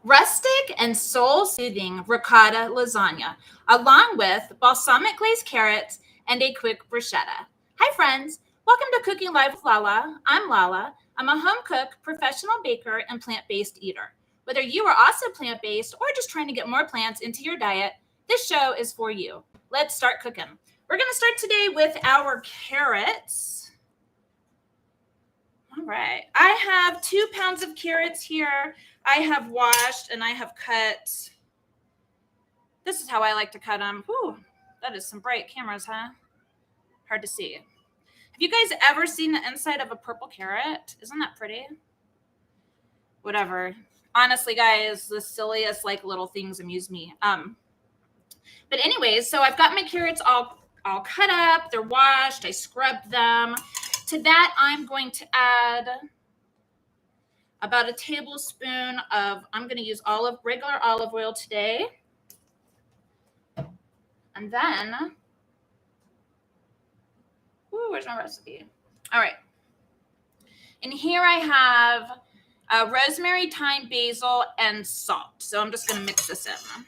rustic and soul-soothing ricotta lasagna, along with balsamic glazed carrots and a quick bruschetta. Hi, friends. Welcome to Cooking Live with Lala. I'm Lala. I'm a home cook, professional baker, and plant-based eater. Whether you are also plant-based or just trying to get more plants into your diet, this show is for you. Let's start cooking. We're going to start today with our carrots. All right. I have 2 pounds of carrots here. I have washed and I have cut. This is how I like to cut them. Whew, that is some bright cameras, huh? Hard to see. Have you guys ever seen the inside of a purple carrot? Isn't that pretty? Whatever. Honestly, guys, the silliest little things amuse me. But anyways, so I've got my carrots all cut up. They're washed. I scrubbed them. To that, I'm going to add about a tablespoon of, I'm going to use regular olive oil today. And then, where's my recipe? All right. And here I have rosemary, thyme, basil, and salt. So I'm just going to mix this in.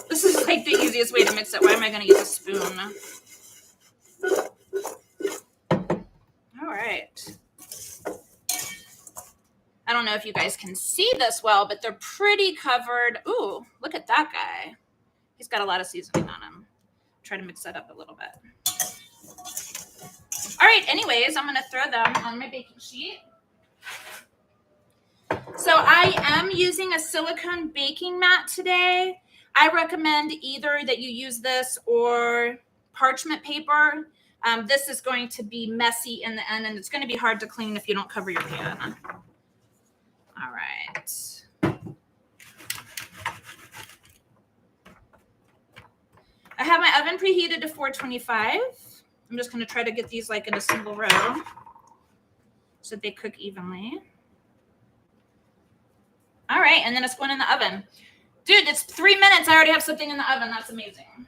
This is like the easiest way to mix it. Why am I going to use a spoon? All right. I don't know if you guys can see this well, but they're pretty covered. Ooh, look at that guy. He's got a lot of seasoning on him. Try to mix that up a little bit. All right, anyways, I'm going to throw them on my baking sheet. So I am using a silicone baking mat today. I recommend either that you use this or parchment paper. This is going to be messy in the end, and it's going to be hard to clean if you don't cover your pan. All right. I have my oven preheated to 425. I'm just going to try to get these in a single row so that they cook evenly. All right, and then it's going in the oven. Dude, it's 3 minutes. I already have something in the oven. That's amazing.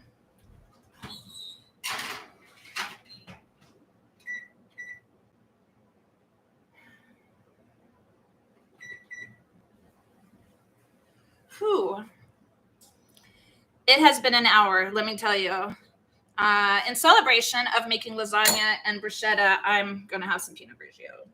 Whew. It has been an hour, let me tell you. In celebration of making lasagna and bruschetta, I'm going to have some Pinot Grigio.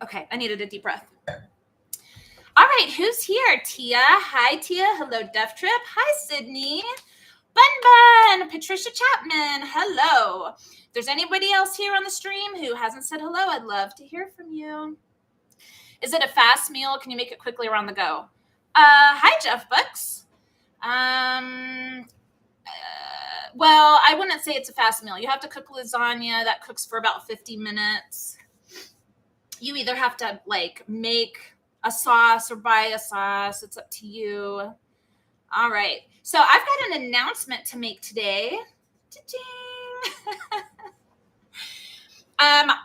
Okay, I needed a deep breath. All right, who's here? Tia. Hi, Tia. Hello, Deaf Trip. Hi, Sydney. Bun. Patricia Chapman. Hello. If there's anybody else here on the stream who hasn't said hello, I'd love to hear from you. Is it a fast meal? Can you make it quickly or on the go? Hi, Jeff Bucks. Well, I wouldn't say it's a fast meal. You have to cook lasagna. That cooks for about 50 minutes. You either have to make a sauce or buy a sauce. It's up to you. All right. So I've got an announcement to make today. Cha-ching.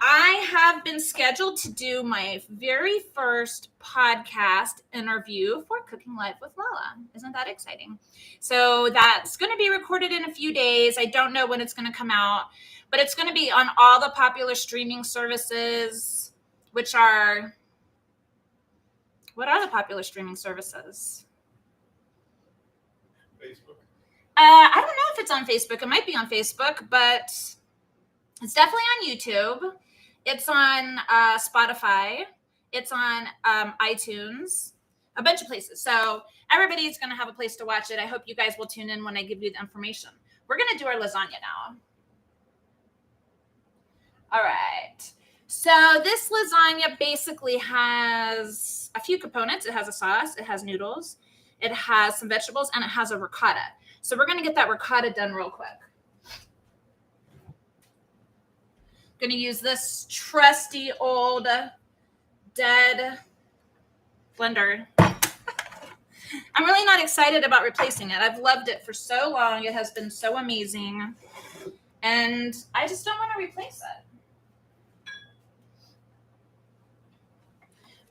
I have been scheduled to do my very first podcast interview for Cooking Live with Lala. Isn't that exciting? So that's going to be recorded in a few days. I don't know when it's going to come out, but it's going to be on all the popular streaming services, which are, what are the popular streaming services? Facebook. I don't know if it's on Facebook. It might be on Facebook, but it's definitely on YouTube. It's on Spotify. It's on iTunes, a bunch of places. So everybody's going to have a place to watch it. I hope you guys will tune in when I give you the information. We're going to do our lasagna now. All right. So this lasagna basically has a few components. It has a sauce. It has noodles. It has some vegetables, and it has a ricotta. So we're going to get that ricotta done real quick. Going to use this trusty old dead blender. I'm really not excited about replacing it. I've loved it for so long. It has been so amazing. And I just don't want to replace it.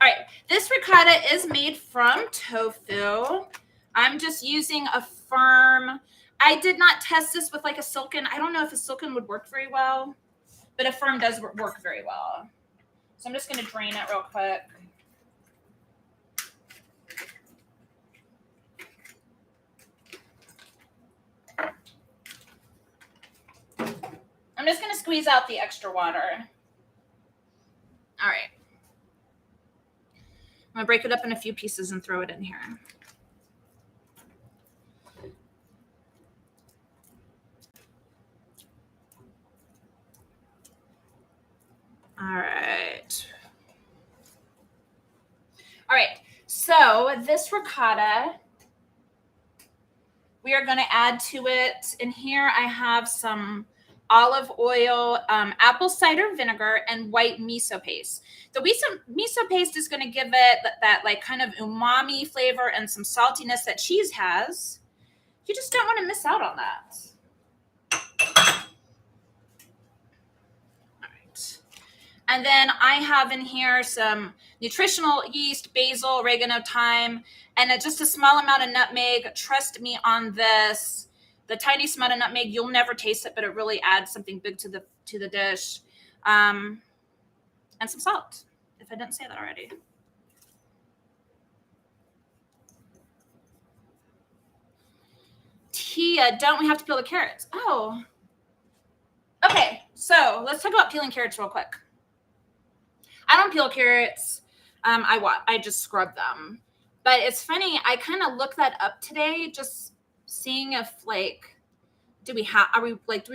All right, this ricotta is made from tofu. I'm just using a firm. I did not test this with like a silken. I don't know if a silken would work very well, but a firm does work very well. So I'm just going to drain it real quick. I'm just going to squeeze out the extra water. All right. I'm going to break it up in a few pieces and throw it in here. All right. All right. So this ricotta, we are going to add to it. And here I have some olive oil, apple cider vinegar, and white miso paste. The miso paste is going to give it that like kind of umami flavor and some saltiness that cheese has. You just don't want to miss out on that. All right. And then I have in here some nutritional yeast, basil, oregano, thyme, and just a small amount of nutmeg. Trust me on this. The tiniest amount of nutmeg, you'll never taste it, but it really adds something big to the dish. And some salt, if I didn't say that already. Tia, don't we have to peel the carrots? Oh. Okay, so let's talk about peeling carrots real quick. I don't peel carrots. I just scrub them. But it's funny, I kind of looked that up today, just seeing if like, do we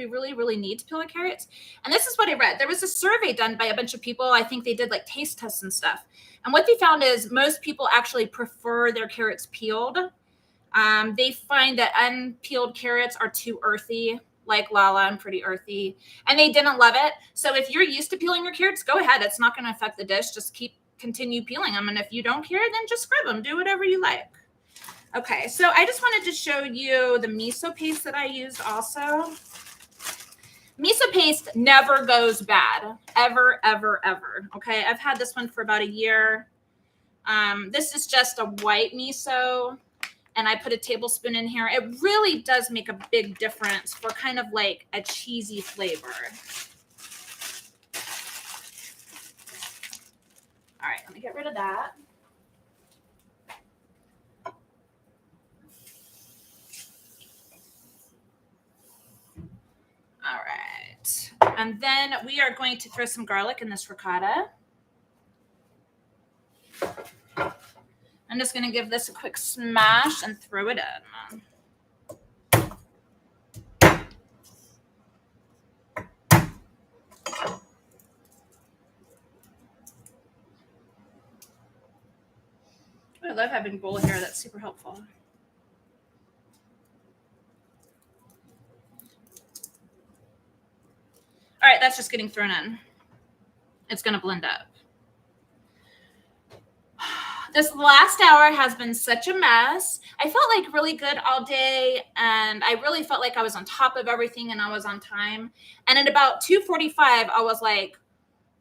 really need to peel the carrots? And this is what I read. There was a survey done by a bunch of people. I think they did like taste tests and stuff. And what they found is most people actually prefer their carrots peeled. They find that unpeeled carrots are too earthy. Like Lala, I'm pretty earthy. And they didn't love it. So if you're used to peeling your carrots, go ahead. It's not going to affect the dish. Just continue peeling them. And if you don't care, then just scrub them. Do whatever you like. Okay, so I just wanted to show you the miso paste that I used also. Miso paste never goes bad. Ever, ever, ever. Okay, I've had this one for about a year. This is just a white miso. And I put a tablespoon in here. It really does make a big difference for kind of like a cheesy flavor. All right, let me get rid of that. All right. And then we are going to throw some garlic in this ricotta. I'm just going to give this a quick smash and throw it in. I love having bowl hair. That's super helpful. All right, that's just getting thrown in. It's going to blend up. This last hour has been such a mess. I felt like really good all day, and I really felt like I was on top of everything and I was on time. And at about 2:45, I was like,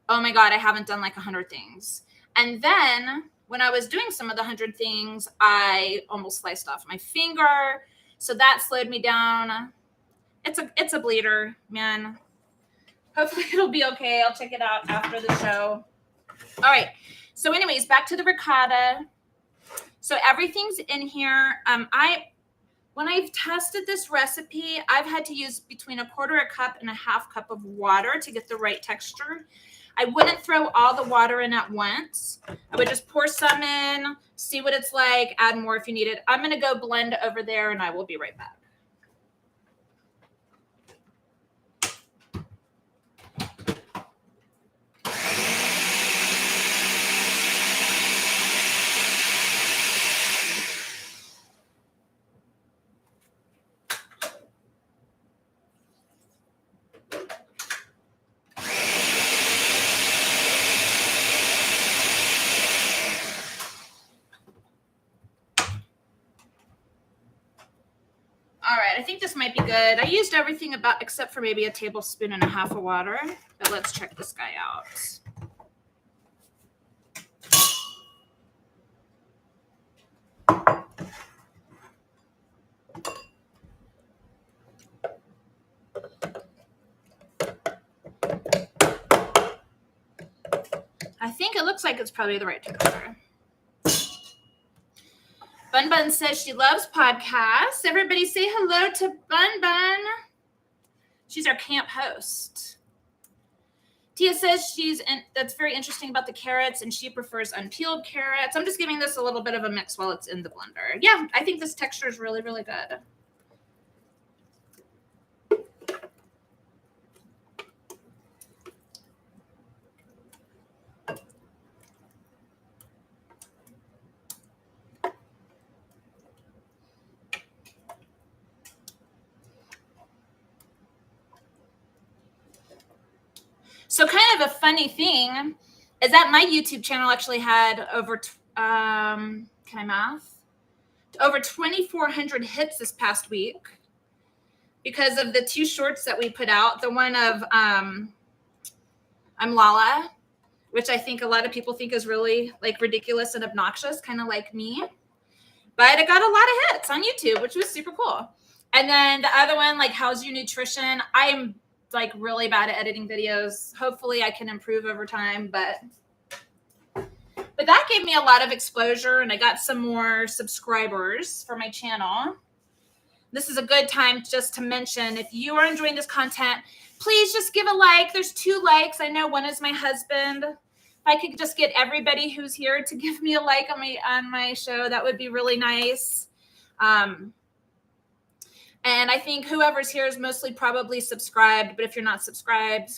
oh my God, I haven't done like 100 things. And then when I was doing some of the 100 things, I almost sliced off my finger. So that slowed me down. It's a bleeder, man. Hopefully it'll be okay. I'll check it out after the show. All right. So anyways, back to the ricotta. So everything's in here. When I've tested this recipe, I've had to use between 1/4 cup and 1/2 cup of water to get the right texture. I wouldn't throw all the water in at once. I would just pour some in, see what it's like, add more if you need it. I'm going to go blend over there and I will be right back. All right, I think this might be good. I used everything except for maybe 1.5 tablespoons of water, but let's check this guy out. think it looks like it's probably the right temperature. Bun Bun says she loves podcasts. Everybody say hello to Bun Bun. She's our camp host. Tia says that's very interesting about the carrots, and she prefers unpeeled carrots. I'm just giving this a little bit of a mix while it's in the blender. Yeah, I think this texture is really, really good. So kind of a funny thing is that my YouTube channel actually had over, can I math? Over 2,400 hits this past week because of the 2 shorts that we put out. The one of I'm Lala, which I think a lot of people think is really like ridiculous and obnoxious, kind of like me. But it got a lot of hits on YouTube, which was super cool. And then the other one, like How's Your Nutrition? I'm like really bad at editing videos. Hopefully I can improve over time, but that gave me a lot of exposure, and I got some more subscribers for my channel. This is a good time just to mention, if you are enjoying this content, please just give a like. There's 2 likes. I know one is my husband. If I could just get everybody who's here to give me a like on my show, that would be really nice. And I think whoever's here is mostly probably subscribed, but if you're not subscribed,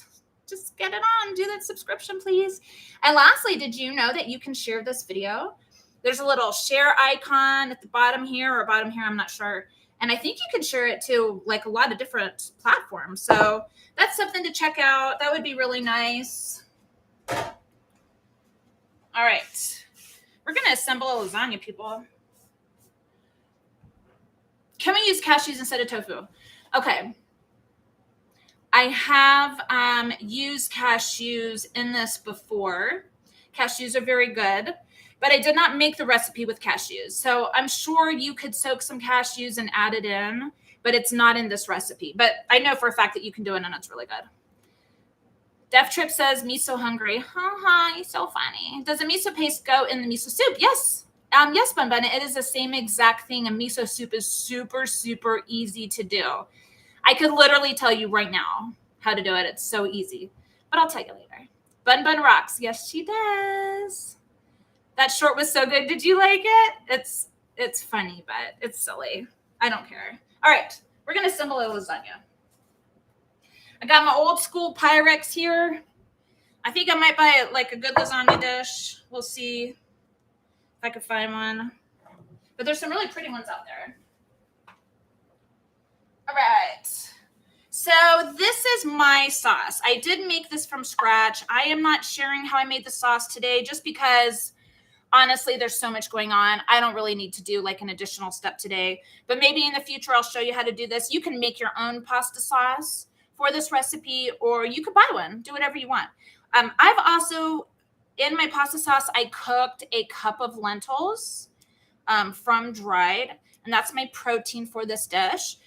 just get it on. Do that subscription, please. And lastly, did you know that you can share this video? There's a little share icon at the bottom here or bottom here, I'm not sure. And I think you can share it to like a lot of different platforms. So that's something to check out. That would be really nice. All right. We're going to assemble a lasagna, people. Can we use cashews instead of tofu? Okay. I have used cashews in this before. Cashews are very good, but I did not make the recipe with cashews. So I'm sure you could soak some cashews and add it in, but it's not in this recipe. But I know for a fact that you can do it, and it's really good. Def Trip says, miso hungry. You're so funny. Does the miso paste go in the miso soup? Yes. Yes, Bun Bun, it is the same exact thing. A miso soup is super, super easy to do. I could literally tell you right now how to do it. It's so easy, but I'll tell you later. Bun Bun rocks. Yes, she does. That short was so good. Did you like it? It's funny, but it's silly. I don't care. All right, we're going to assemble a lasagna. I got my old school Pyrex here. I think I might buy like a good lasagna dish. We'll see. I could find one, but there's some really pretty ones out there. All right. So this is my sauce. I did make this from scratch. I am not sharing how I made the sauce today just because honestly, there's so much going on. I don't really need to do like an additional step today, but maybe in the future, I'll show you how to do this. You can make your own pasta sauce for this recipe, or you could buy one, do whatever you want. I've also, in my pasta sauce, I cooked a cup of lentils from dried, and that's my protein for this dish.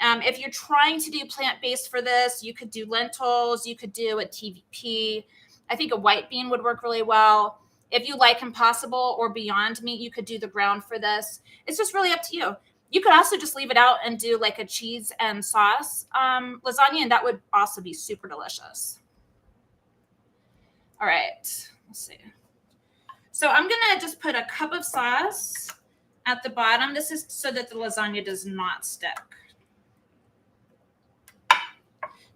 If you're trying to do plant-based for this, you could do lentils, you could do a TVP. I think a white bean would work really well. If you like Impossible or Beyond Meat, you could do the ground for this. It's just really up to you. You could also just leave it out and do like a cheese and sauce lasagna, and that would also be super delicious. All right, let's see. So I'm gonna just put a cup of sauce at the bottom. This is so that the lasagna does not stick.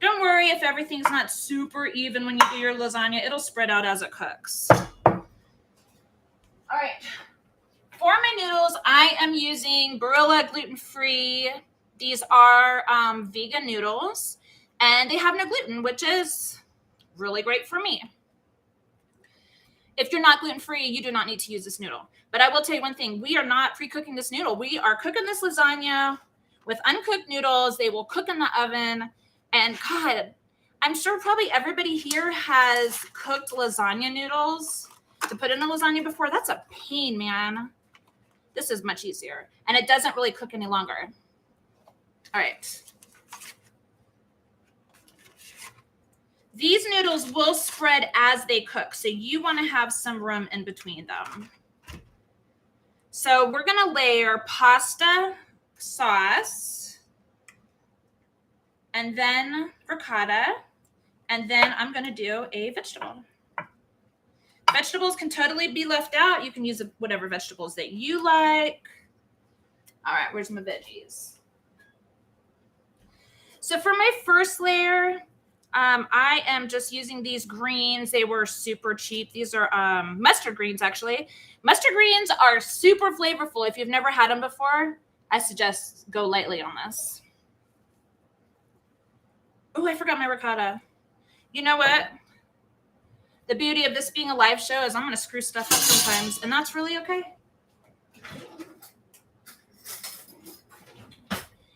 Don't worry if everything's not super even when you do your lasagna. It'll spread out as it cooks. All right. For my noodles, I am using Barilla gluten-free. These are vegan noodles, and they have no gluten, which is really great for me. If you're not gluten-free, you do not need to use this noodle. But I will tell you one thing. We are not pre-cooking this noodle. We are cooking this lasagna with uncooked noodles. They will cook in the oven. And God, I'm sure probably everybody here has cooked lasagna noodles to put in a lasagna before. That's a pain, man. This is much easier. And it doesn't really cook any longer. All right. These noodles will spread as they cook, so you want to have some room in between them. So we're going to layer pasta sauce, and then ricotta, and then I'm going to do a vegetable. Vegetables can totally be left out. You can use whatever vegetables that you like. All right, where's my veggies? So for my first layer, I am just using these greens. They were super cheap. These are mustard greens, actually. Mustard greens are super flavorful. If you've never had them before, I suggest go lightly on this. Oh, I forgot my ricotta. You know what? The beauty of this being a live show is I'm going to screw stuff up sometimes, and that's really okay.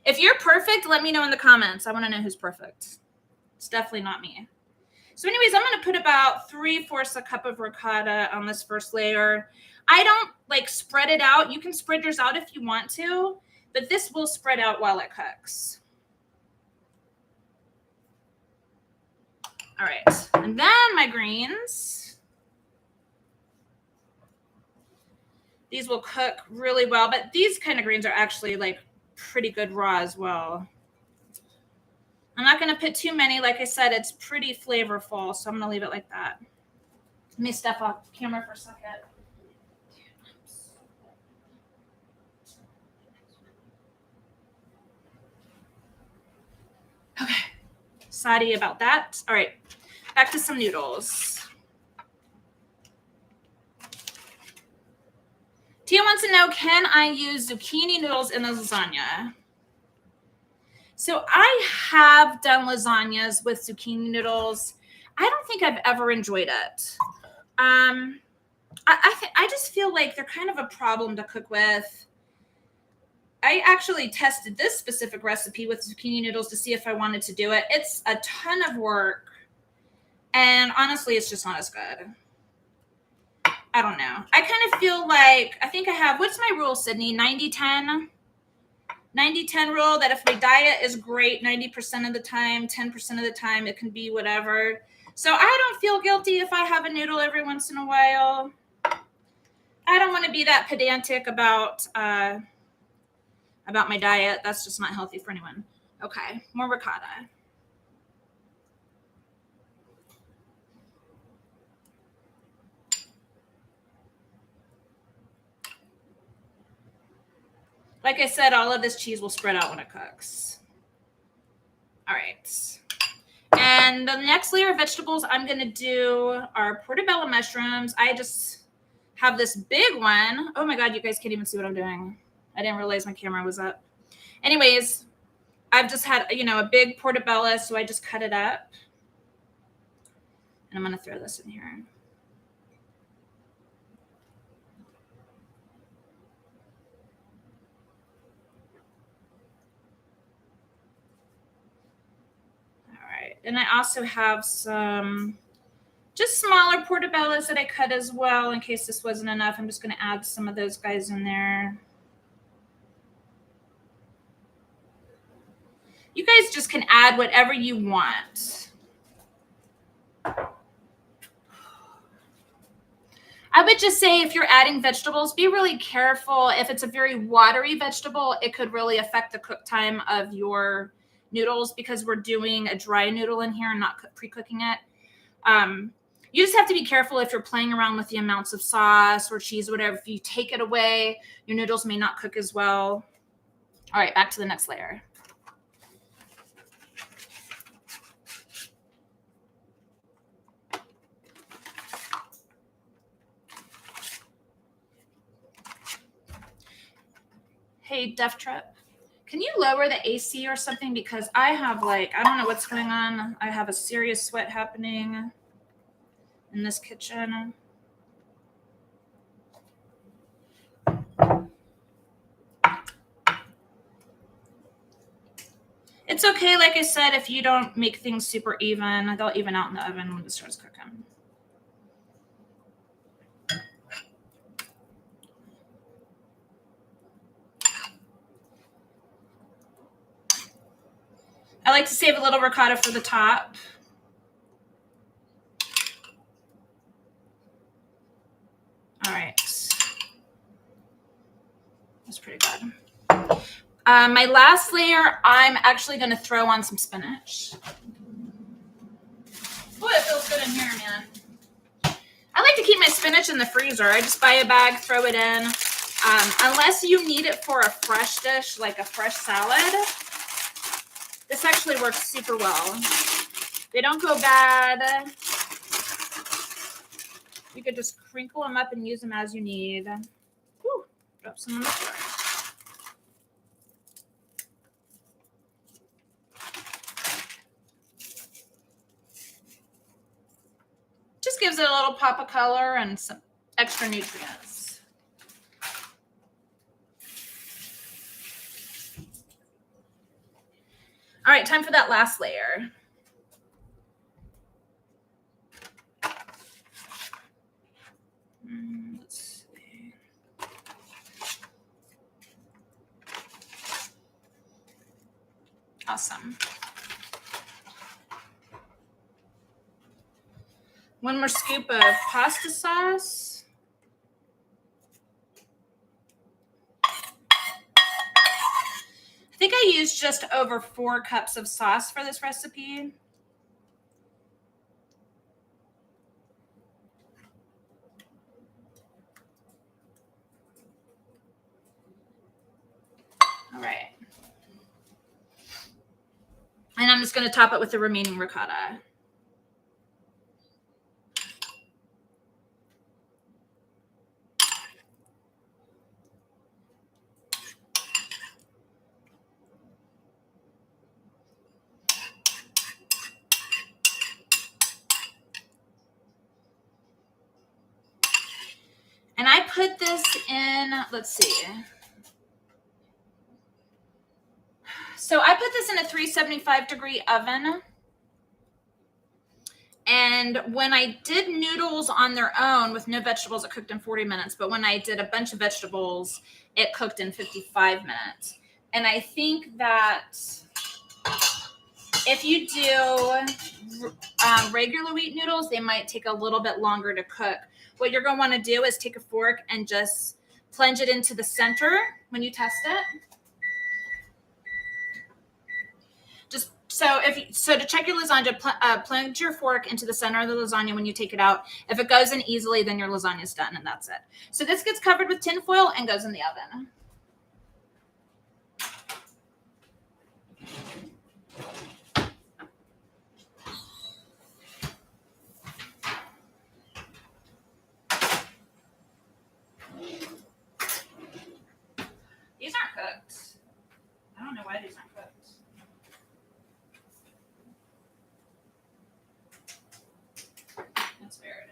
If you're perfect, let me know in the comments. I want to know who's perfect. It's definitely not me. So anyways, I'm going to put about 3/4 a cup of ricotta on this first layer. I don't like spread it out. You can spread yours out if you want to, but this will spread out while it cooks. All right, and then my greens. These will cook really well, but these kind of greens are actually like pretty good raw as well. I'm not going to put too many. Like I said, it's pretty flavorful, so I'm going to leave it like that. Let me step off camera for a second. Okay, sorry about that. All right, back to some noodles. Tia wants to know, can I use zucchini noodles in the lasagna? So I have done lasagnas with zucchini noodles. I don't think I've ever enjoyed it. I just feel like they're kind of a problem to cook with. I actually tested this specific recipe with zucchini noodles to see if I wanted to do it. It's a ton of work, and honestly, it's just not as good. I don't know. I kind of feel like, I think I have, what's my rule, Sydney? 90-10? 90-10 rule, that if my diet is great 90% of the time, 10% of the time, it can be whatever. So I don't feel guilty if I have a noodle every once in a while. I don't want to be that pedantic about my diet. That's just not healthy for anyone. Okay, more ricotta. Like I said, all of this cheese will spread out when it cooks. All right. And the next layer of vegetables I'm going to do are portobello mushrooms. I just have this big one. Oh my God, you guys can't even see what I'm doing. I didn't realize my camera was up. Anyways, I've just had, a big portobello, so I just cut it up. And I'm going to throw this in here. And I also have some just smaller portobellos that I cut as well in case this wasn't enough. I'm just going to add some of those guys in there. You guys just can add whatever you want. I would just say if you're adding vegetables, be really careful. If it's a very watery vegetable, it could really affect the cook time of your noodles because we're doing a dry noodle in here and not pre-cooking it. You just have to be careful if you're playing around with the amounts of sauce or cheese or whatever. If you take it away, your noodles may not cook as well. All right, back to the next layer. Hey, Deaf Trip, can you lower the AC or something? Because I have I don't know what's going on. I have a serious sweat happening in this kitchen. It's okay, like I said, if you don't make things super even, they'll even out in the oven when it starts cooking. I like to save a little ricotta for the top. That's pretty good. My last layer, I'm actually going to throw on some spinach. Oh, it feels good in here, man. I like to keep my spinach in the freezer. I just buy a bag, throw it in. Unless you need it for a fresh dish, like a fresh salad, this actually works super well. They don't go bad. You could just crinkle them up and use them as you need. Whew, drop some on the floor. Just gives it a little pop of color and some extra nutrients. All right, time for that last layer. Let's see. Awesome. One more scoop of pasta sauce. I think I used just over 4 cups of sauce for this recipe. All right. And I'm just going to top it with the remaining ricotta. And I put this in, let's see. So I put this in a 375-degree oven. And when I did noodles on their own with no vegetables, it cooked in 40 minutes. But when I did a bunch of vegetables, it cooked in 55 minutes. And I think that if you do regular wheat noodles, they might take a little bit longer to cook. What you're going to want to do is take a fork and just plunge it into the center when you test it. So to check your lasagna, plunge your fork into the center of the lasagna when you take it out. If it goes in easily, then your lasagna is done, and that's it. So this gets covered with tin foil and goes in the oven. These aren't cooked. I don't know why these aren't cooked. That's weird.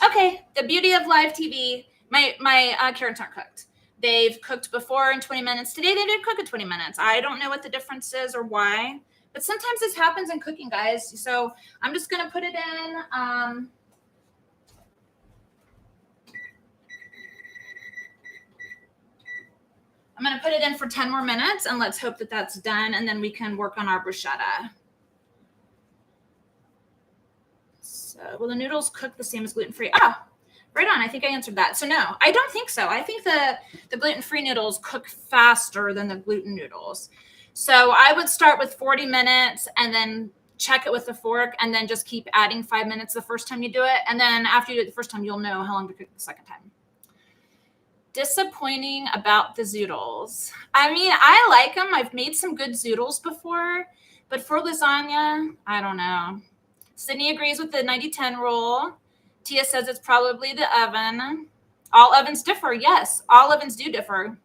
Okay, the beauty of live TV. My carrots aren't cooked. They've cooked before in 20 minutes. Today they did cook in 20 minutes. I don't know what the difference is or why, but sometimes this happens in cooking, guys. So I'm just going to put it in. I'm going to put it in for 10 more minutes, and let's hope that that's done, and then we can work on our bruschetta. So will the noodles cook the same as gluten-free? Ah, right on. I think I answered that. So no, I don't think so. I think the gluten-free noodles cook faster than the gluten noodles. So I would start with 40 minutes and then check it with the fork, and then just keep adding 5 minutes the first time you do it. And then after you do it the first time, you'll know how long to cook the second time. Disappointing about the zoodles. I mean, I like them. I've made some good zoodles before, but for lasagna, I don't know. Sydney agrees with the 90-10 rule. Tia says it's probably the oven. All ovens differ. Yes, all ovens do differ.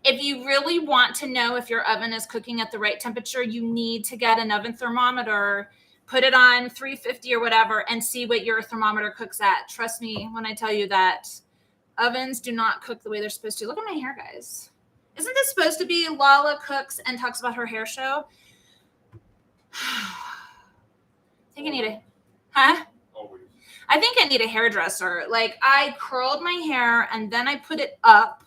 If you really want to know if your oven is cooking at the right temperature, you need to get an oven thermometer, put it on 350 or whatever, and see what your thermometer cooks at. Trust me when I tell you that ovens do not cook the way they're supposed to. Look at my hair, guys. Isn't this supposed to be Lala cooks and talks about her hair show? I think I need a, huh? Always. I think I need a hairdresser. Like, I curled my hair and then I put it up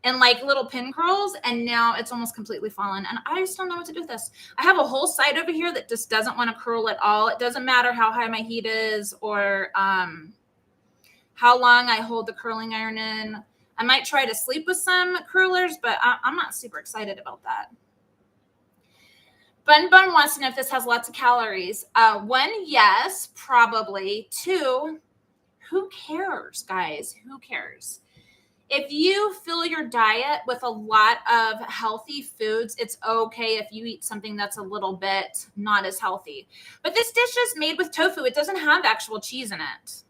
in like little pin curls, and now it's almost completely fallen. And I just don't know what to do with this. I have a whole side over here that just doesn't want to curl at all. It doesn't matter how high my heat is or how long I hold the curling iron in. I might try to sleep with some curlers, but I'm not super excited about that. Bun wants to know if this has lots of calories. One, yes, probably. Two, who cares, guys? Who cares? If you fill your diet with a lot of healthy foods, it's okay if you eat something that's a little bit not as healthy. But this dish is made with tofu. It doesn't have actual cheese in it.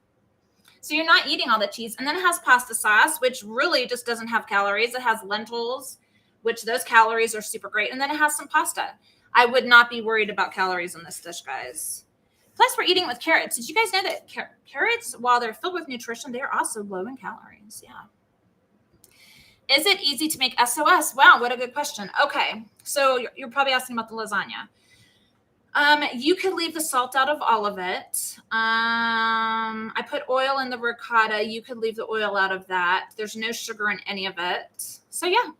So you're not eating all the cheese. And then it has pasta sauce, which really just doesn't have calories. It has lentils, which those calories are super great. And then it has some pasta. I would not be worried about calories in this dish, guys. Plus, we're eating with carrots. Did you guys know that carrots, while they're filled with nutrition, they're also low in calories? Yeah. Is it easy to make SOS? Wow, what a good question. Okay, so you're probably asking about the lasagna. You could leave the salt out of all of it. I put oil in the ricotta. You could leave the oil out of that. There's no sugar in any of it. So yeah,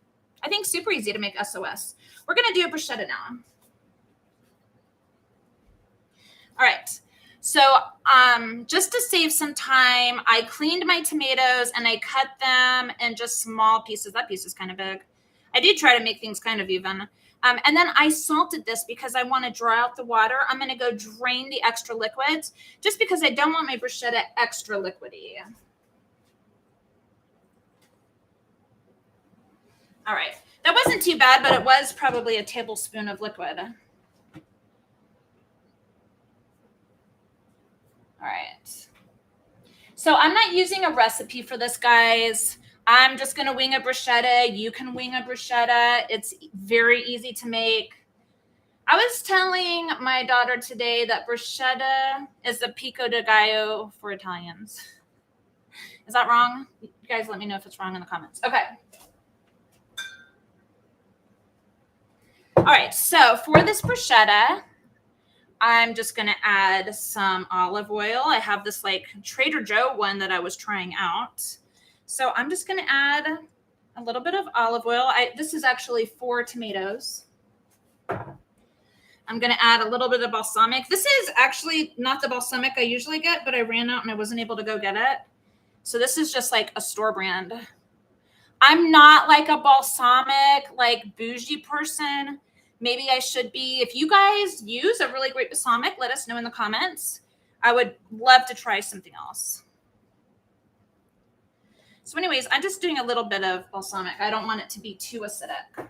I think super easy to make SOS. We're going to do a bruschetta now. All right. So just to save some time, I cleaned my tomatoes and I cut them in just small pieces. That piece is kind of big. I did try to make things kind of even. And then I salted this because I want to draw out the water. I'm going to go drain the extra liquids just because I don't want my bruschetta extra liquidy. All right. That wasn't too bad, but it was probably a tablespoon of liquid. All right. So I'm not using a recipe for this, guys. I'm just going to wing a bruschetta. You can wing a bruschetta. It's very easy to make. I was telling my daughter today that bruschetta is the pico de gallo for Italians. Is that wrong? You guys let me know if it's wrong in the comments. Okay. All right. So for this bruschetta, I'm just going to add some olive oil. I have this like Trader Joe one that I was trying out. So I'm just going to add a little bit of olive oil. This is actually 4 tomatoes. I'm going to add a little bit of balsamic. This is actually not the balsamic I usually get, but I ran out and I wasn't able to go get it. So this is just like a store brand. I'm not like a balsamic, like bougie person. Maybe I should be. If you guys use a really great balsamic, let us know in the comments. I would love to try something else. So anyways, I'm just doing a little bit of balsamic. I don't want it to be too acidic.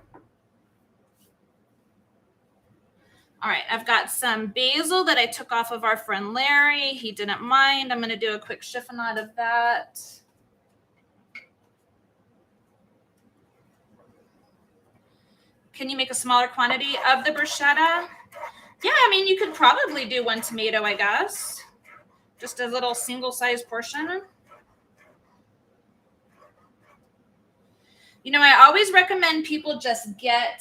All right, I've got some basil that I took off of our friend Larry. He didn't mind. I'm going to do a quick chiffonade of that. Can you make a smaller quantity of the bruschetta? Yeah, I mean, you could probably do 1 tomato, I guess. Just a little single-sized portion. You know, I always recommend people just get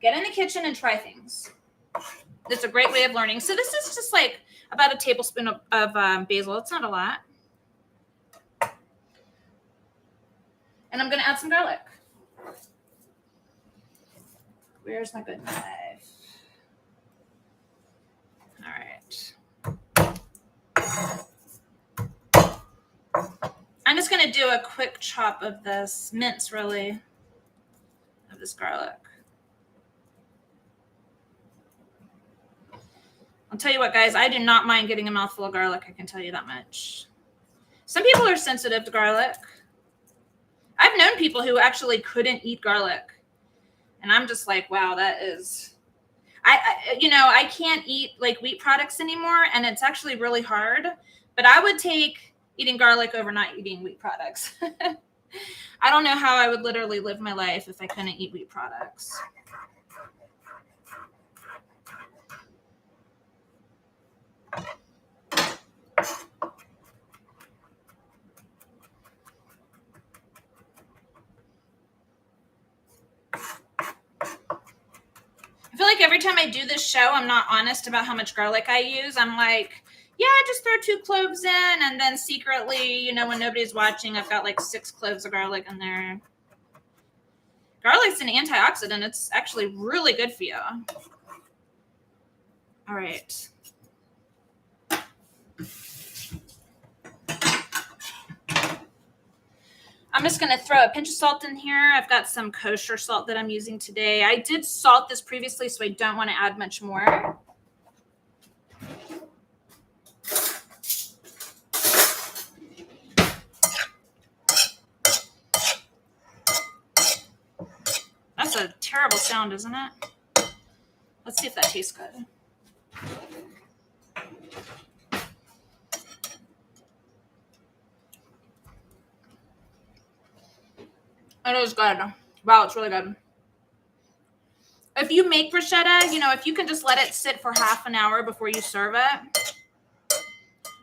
in the kitchen and try things. It's a great way of learning. So this is just like about a tablespoon of basil. It's not a lot. And I'm going to add some garlic. Where's my good knife? All right. I'm just going to do a quick chop of this, mince really, of this garlic. I'll tell you what, guys, I do not mind getting a mouthful of garlic. I can tell you that much. Some people are sensitive to garlic. I've known people who actually couldn't eat garlic. And I'm just like, wow, that is, I can't eat like wheat products anymore. And it's actually really hard, but I would take eating garlic over not eating wheat products. I don't know how I would literally live my life if I couldn't eat wheat products. I feel like every time I do this show, I'm not honest about how much garlic I use. I'm like, Yeah, just throw 2 cloves in, and then secretly, you know, when nobody's watching, I've got like 6 cloves of garlic in there. Garlic's an antioxidant. It's actually really good for you. All right. I'm just going to throw a pinch of salt in here. I've got some kosher salt that I'm using today. I did salt this previously, so I don't want to add much more. That's a terrible sound, isn't it? Let's see if that tastes good. It is good. Wow, it's really good. If you make bruschetta, you know, if you can just let it sit for half an hour before you serve it,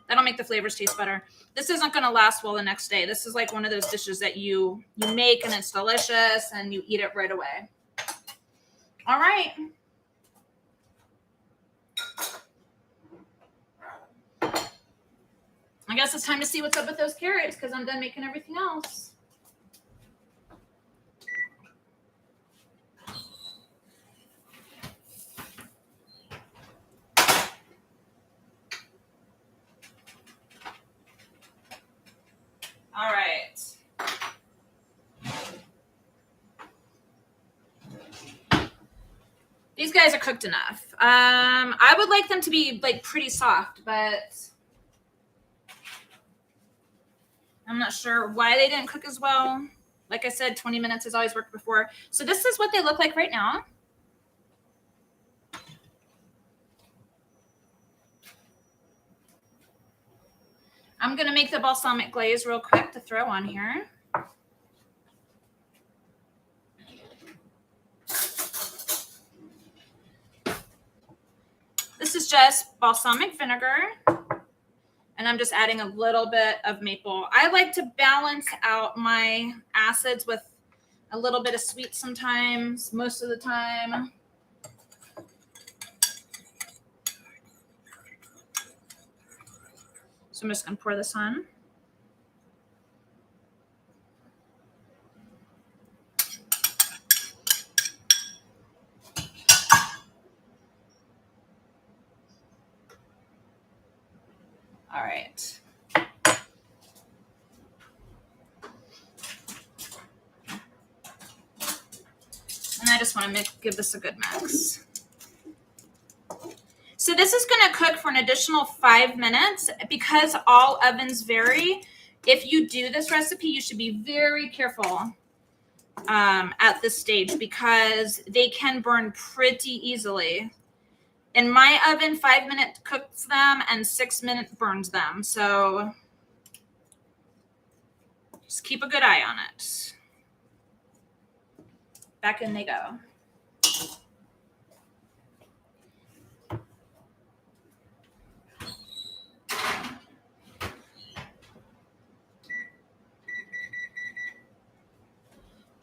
that'll make the flavors taste better. This isn't going to last well the next day. This is like one of those dishes that you make and it's delicious and you eat it right away. All right. I guess it's time to see what's up with those carrots because I'm done making everything else. All right. These guys are cooked enough. I would like them to be like pretty soft, but I'm not sure why they didn't cook as well. Like I said, 20 minutes has always worked before. So this is what they look like right now. I'm going to make the balsamic glaze real quick to throw on here. This is just balsamic vinegar, and I'm just adding a little bit of maple. I like to balance out my acids with a little bit of sweet sometimes, most of the time. So I'm just going to pour this on. All right. And I just want to give this a good mix. So this is going to cook for an additional 5 minutes. Because all ovens vary, if you do this recipe, you should be very careful at this stage because they can burn pretty easily. In my oven, 5 minutes cooks them and 6 minutes burns them. So just keep a good eye on it. Back in they go.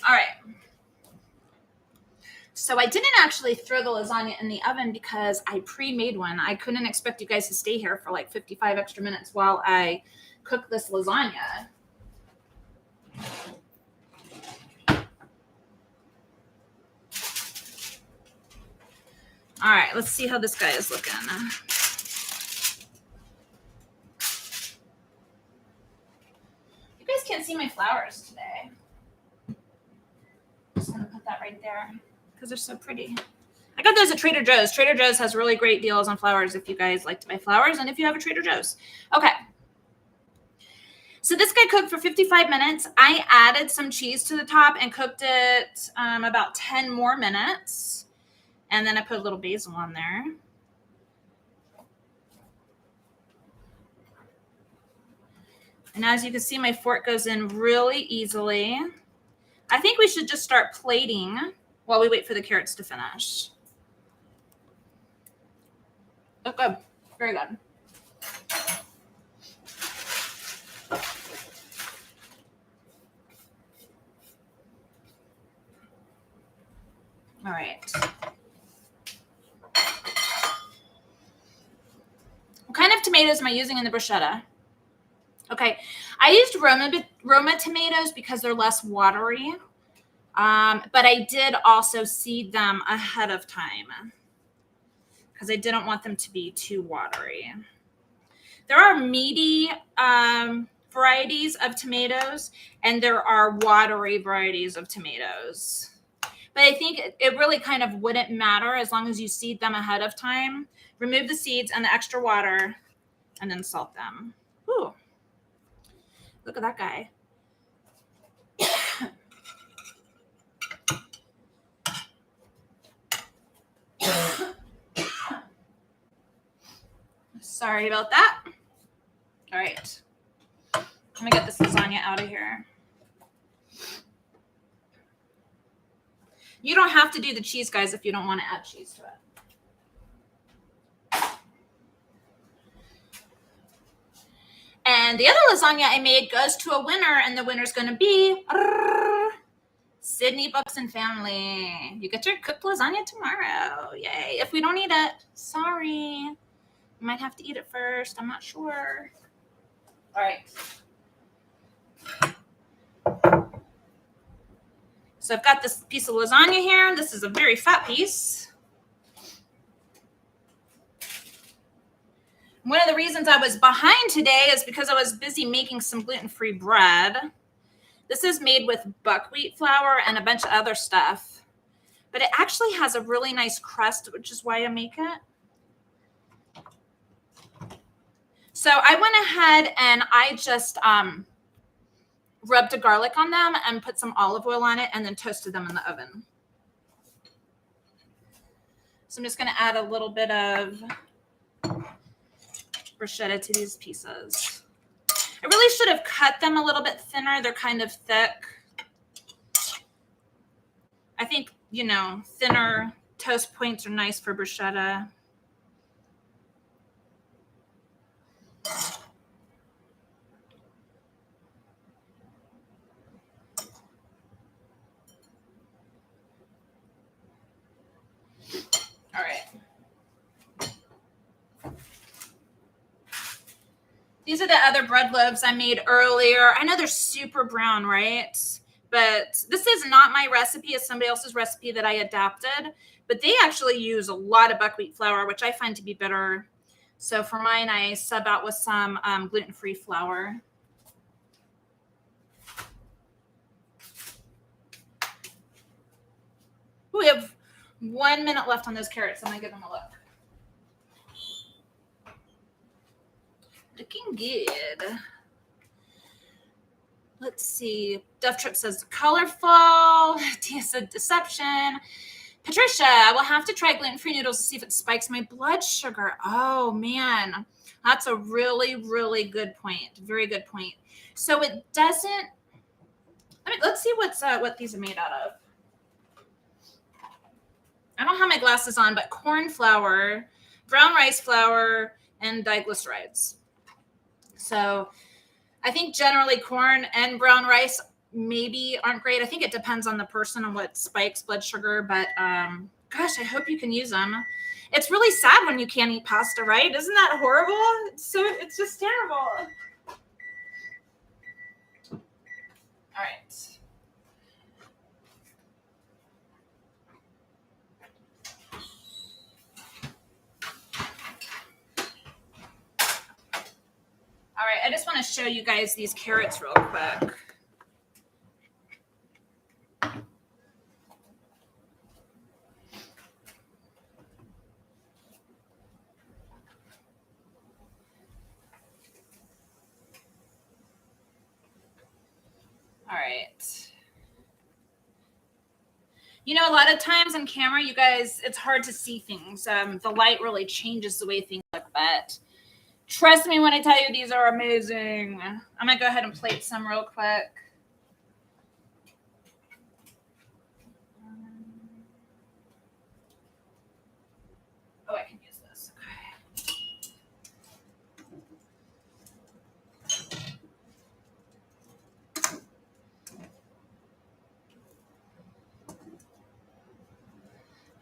All right. So I didn't actually throw the lasagna in the oven because I pre-made one. I couldn't expect you guys to stay here for like 55 extra minutes while I cook this lasagna. All right, let's see how this guy is looking. You guys can't see my flowers today. I'm just gonna put that right there because they're so pretty. I got those at Trader Joe's. Trader Joe's has really great deals on flowers if you guys like to buy flowers and if you have a Trader Joe's. Okay. So this guy cooked for 55 minutes. I added some cheese to the top and cooked it about 10 more minutes. And then I put a little basil on there. And as you can see, my fork goes in really easily. I think we should just start plating while we wait for the carrots to finish. Oh, good. Very good. All right. What kind of tomato tomatoes am I using in the bruschetta? Okay, I used Roma tomatoes because they're less watery, but I did also seed them ahead of time because I didn't want them to be too watery. There are meaty varieties of tomatoes, and there are watery varieties of tomatoes. But I think it really kind of wouldn't matter as long as you seed them ahead of time. Remove the seeds and the extra water, and then salt them. Ooh, look at that guy. Sorry about that. All right. Let me get this lasagna out of here. You don't have to do the cheese, guys, if you don't want to add cheese to it. And the other lasagna I made goes to a winner, and the winner's going to be Sydney Books and Family. You get your cooked lasagna tomorrow. Yay. If we don't eat it, sorry. You might have to eat it first. I'm not sure. All right. So I've got this piece of lasagna here. This is a very fat piece. One of the reasons I was behind today is because I was busy making some gluten-free bread. This is made with buckwheat flour and a bunch of other stuff, but it actually has a really nice crust, which is why I make it. So I went ahead and I just rubbed a garlic on them and put some olive oil on it and then toasted them in the oven. So I'm just going to add a little bit of bruschetta to these pieces. I really should have cut them a little bit thinner. They're kind of thick. I think, you know, thinner toast points are nice for bruschetta. All right. These are the other bread loaves I made earlier. I know they're super brown, right? But this is not my recipe. It's somebody else's recipe that I adapted. But they actually use a lot of buckwheat flour, which I find to be better. So for mine, I sub out with some gluten-free flour. We have 1 minute left on those carrots. I'm going to give them a look. Looking good. Let's see. Duff Trip says colorful. Tia said deception. Patricia, I will have to try gluten-free noodles to see if it spikes my blood sugar. Oh, man. That's a really, really good point. Very good point. So it doesn't. Let's see what these are made out of. I don't have my glasses on, but corn flour, brown rice flour, and diglycerides. So I think generally corn and brown rice maybe aren't great. I think it depends on the person and what spikes blood sugar, but gosh, I hope you can use them. It's really sad when you can't eat pasta, right? Isn't that horrible? It's just terrible. All right. All right, I just want to show you guys these carrots real quick. All right. You know, a lot of times on camera, you guys, it's hard to see things. The light really changes the way things look, but trust me when I tell you these are amazing. I'm going to go ahead and plate some real quick. Oh, I can use this. Okay.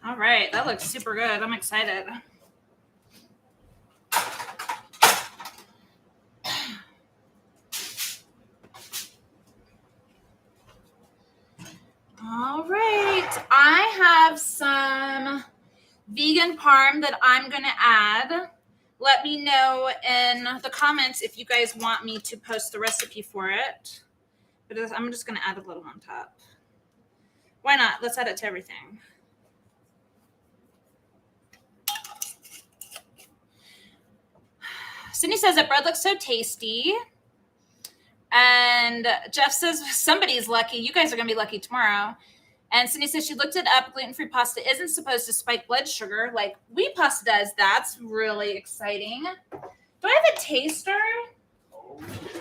All right, that looks super good. I'm excited. vegan parm that I'm going to add. Let me know in the comments if you guys want me to post the recipe for it. But I'm just going to add a little on top. Why not? Let's add it to everything. Sydney says that bread looks so tasty. And Jeff says somebody's lucky. You guys are going to be lucky tomorrow. And Sydney says she looked it up. Gluten-free pasta isn't supposed to spike blood sugar like wheat pasta does. That's really exciting. Do I have a taster? Oh, yeah.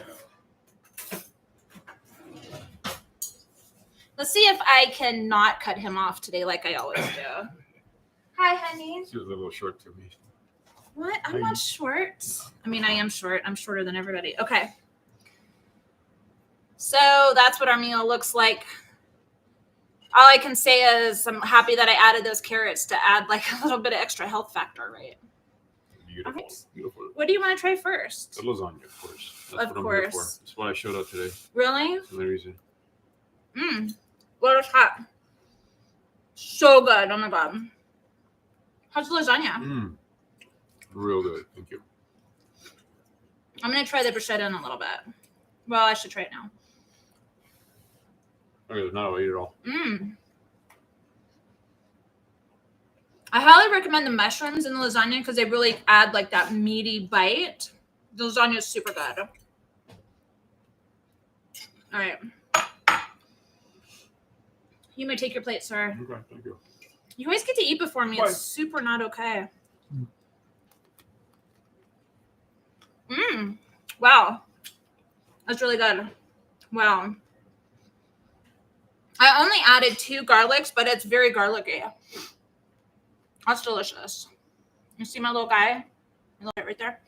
Let's see if I can not cut him off today like I always do. Hi, honey. She was a little short to me. What? I'm not short. I mean, I am short. I'm shorter than everybody. Okay. So that's what our meal looks like. All I can say is I'm happy that I added those carrots to add like a little bit of extra health factor, right? Beautiful. Okay. Beautiful. What do you want to try first? The lasagna, of course. That's Of what I'm course. here for. That's why I showed up today. Really? That's the only reason. Well, it's hot. So good. Oh my God. How's the lasagna? Real good. Thank you. I'm going to try the bruschetta in a little bit. Well, I should try it now. Okay, now I'll eat it all. I highly recommend the mushrooms in the lasagna because they really add like that meaty bite. The lasagna is super good. All right. You may take your plate, sir. Okay, thank you. You always get to eat before me. Why? It's super not okay. Wow. That's really good. Wow. I only added 2 garlics, but it's very garlicky. That's delicious. You see my little guy? My little guy right there?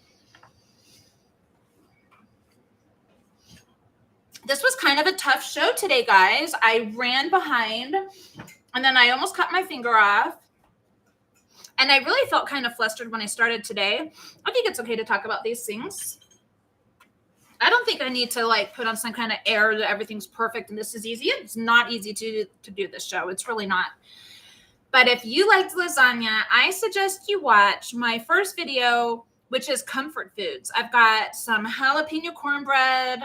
This was kind of a tough show today, guys. I ran behind, and then I almost cut my finger off. And I really felt kind of flustered when I started today. I think it's okay to talk about these things. I don't think I need to like put on some kind of air that everything's perfect and this is easy. It's not easy to do this show. It's really not. But if you liked lasagna, I suggest you watch my first video, which is comfort foods. I've got some jalapeno cornbread.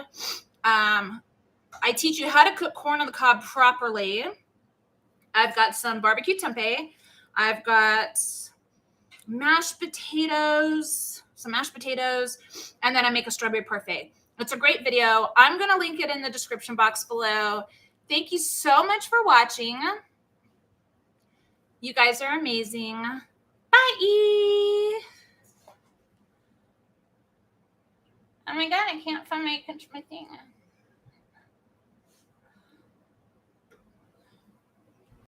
I teach you how to cook corn on the cob properly. I've got some barbecue tempeh. I've got mashed potatoes, and then I make a strawberry parfait. It's a great video. I'm going to link it in the description box below. Thank you so much for watching. You guys are amazing. Bye. Oh my God, I can't find my thing.